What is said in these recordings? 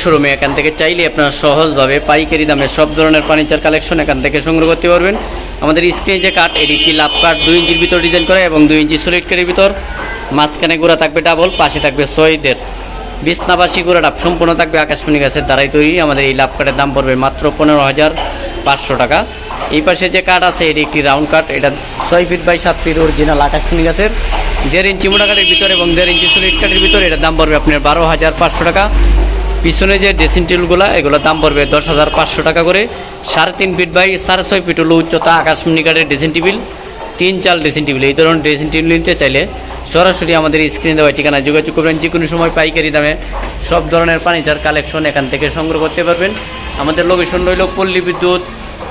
শোরুমে এখান থেকে চাইলে আপনারা সহজভাবে পাইকারি দামে সব ধরনের ফার্নিচার কালেকশন এখান থেকে সংগ্রহ করতে পারবেন। আমাদের স্ক্রিনে যে কাঠ, এটি একটি লাভ কাঠ 2 ইঞ্চির ভিতর ডিজাইন করা এবং 2 ইঞ্চি সলিড কাঠের ভিতর, মাঝখানে গোড়া থাকবে ডাবল, পাশে থাকবে 6 বিছনাবাসী গোড়া ডাব, সম্পূর্ণ থাকবে আকাশমণি গাছের দ্বারাই তৈরি। আমাদের এই লাভ কাঠের দাম পড়বে মাত্র 15,500 টাকা। এই পাশে যে কাঠ আছে এটি একটি রাউন্ড কাঠ, এটা 6 ফিট বাই 7 ফিট অরিজিনাল আকাশমণি গাছের 1.5 ইঞ্চি মোটা কাঠের ভিতর এবং 1.5 ইঞ্চি সলিড কাঠের ভিতর, এটার দাম পড়বে আপনার 12,500 টাকা। পিছনে যে ড্রেসিং টেবিলগুলো, এগুলোর দাম পড়বে 10,500 টাকা করে। 3.5 ফিট বাই 6.5 ফিট হলো উচ্চতা আকাশমণি কাঠের ড্রেসিং টেবিল, 3-4 ড্রেসিং টেবিল। এই ধরনের ড্রেসিং টেবিল নিতে চাইলে সরাসরি আমাদের স্ক্রিনে দেওয়া ঠিকানায় যোগাযোগ করবেন। যে কোনো সময় পাইকারি দামে সব ধরনের ফার্নিচার কালেকশন এখান থেকে সংগ্রহ করতে পারবেন। আমাদের লোকেশন রইল পল্লী বিদ্যুৎ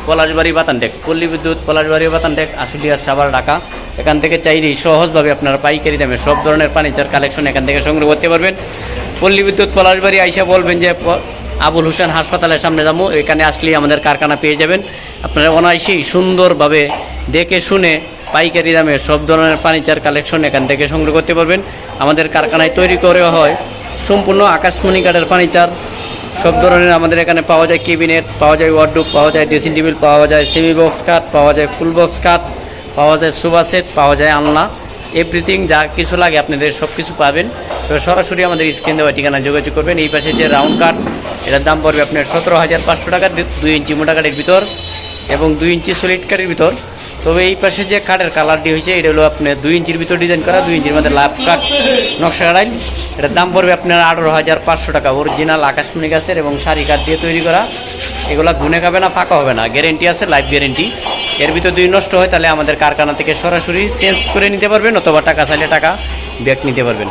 পলাশবাড়ি বাতানটেক, পল্লী বিদ্যুৎ পলাশবাড়ি বাতানটেক, আশুলিয়া, সাভার, ঢাকা। এখান থেকে চাইলেই সহজভাবে আপনারা পাইকারি দামে সব ধরনের ফার্নিচার কালেকশন এখান থেকে সংগ্রহ করতে পারবেন। পল্লী বিদ্যুৎ পলাশবাড়ি আইসা বলবেন যে আবুল হোসেন হাসপাতালের সামনে যাবো, এখানে আসলেই আমাদের কারখানা পেয়ে যাবেন। আপনারা অনায়াসেই সুন্দরভাবে দেখে শুনে পাইকারি দামে সব ধরনের ফার্নিচার কালেকশন এখান থেকে সংগ্রহ করতে পারবেন। আমাদের কারখানায় তৈরি করে হয় সম্পূর্ণ আকাশমণি কাঠের ফার্নিচার। সব ধরনের আমাদের এখানে পাওয়া যায় ক্যাবিনেট, পাওয়া যায় ওয়ার্ডরোব, পাওয়া যায় ড্রেসিং টেবিল, পাওয়া যায় সেমি বক্স কাঠ, পাওয়া যায় ফুল বক্স কাঠ, পাওয়া যায় সোফা সেট, পাওয়া যায় আলনা, এভরিথিং যা কিছু লাগে আপনাদের সব কিছু পাবেন। তো সরাসরি আমাদের স্ক্রিন দেওয়া ঠিকানায় যোগাযোগ করবেন। এই পাশে যে রাউন্ড কাঠ, এটার দাম পড়বে আপনার 17,500 টাকা, 2 ইঞ্চি মোটা কাঠের ভিতর এবং 2 ইঞ্চি সলিড কাঠের ভিতর। তবে এই পাশে যে কাঠের কালারটি হয়েছে এটা হলো আপনার 2 ইঞ্চির ভিতর ডিজাইন করা, 2 ইঞ্চির মধ্যে লাভ কাঠ নকশা কাটাই। এটার দাম পড়বে আপনার 18,500 টাকা। অরিজিনাল আকাশমণি গাছের এবং সারি কাঠ দিয়ে তৈরি করা। এগুলো গুনে খাবে না, ফাঁকা হবে না, গ্যারেন্টি আছে, লাইফ গ্যারেন্টি। এর ভিতর যদি নষ্ট হয় তাহলে আমাদের কারখানা থেকে সরাসরি চেঞ্জ করে নিতে পারবেন, অথবা টাকা চাইলে টাকা ব্যাক নিতে পারবেন।